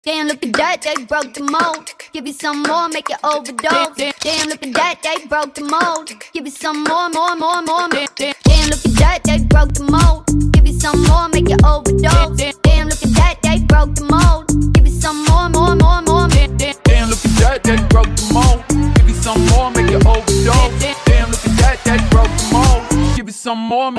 Damn, look at that, they broke the mold. Give you some more, make you overdose. Damn, look at that, they broke the mold. Give you some more. Damn, look at that, they broke the mold. Give you some more, make you overdose. Damn, look at that, they broke the mold. Give you some more. Damn, look at that, they broke the mold. Give you some more, make you overdose. Damn, look at that, they broke the mold. Give you some more.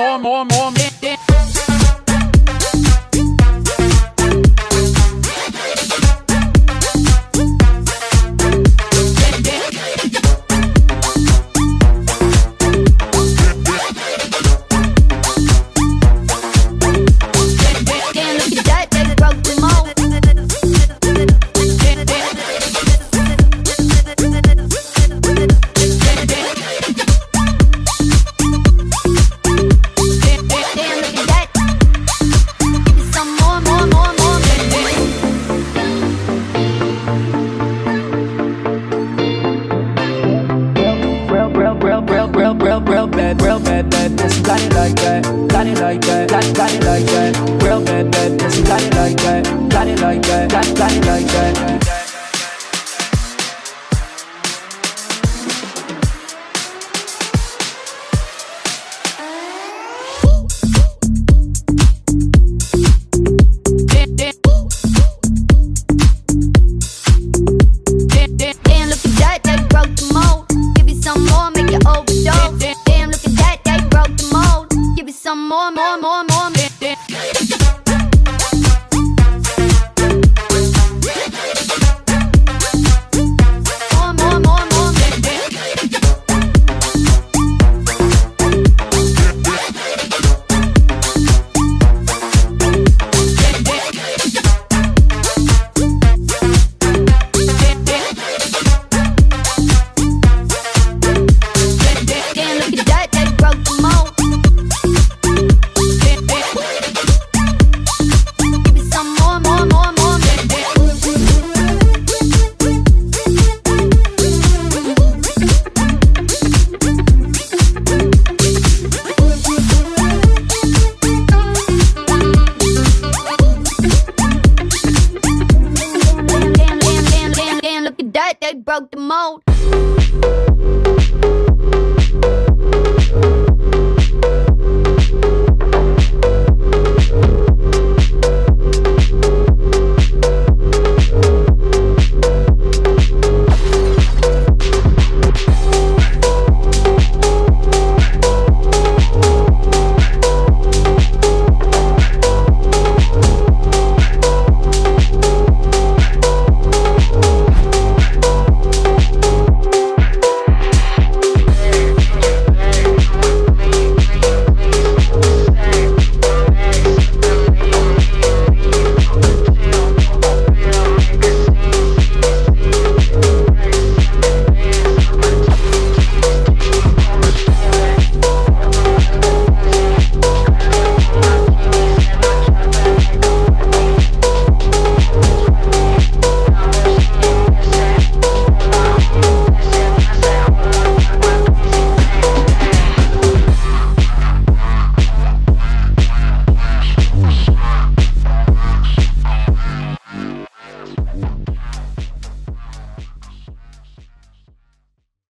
Real bad, yes, got it like that. Got it like that, got it like that. Real bad, yes, got it like that. Got it like that, got it like that. They broke the mold.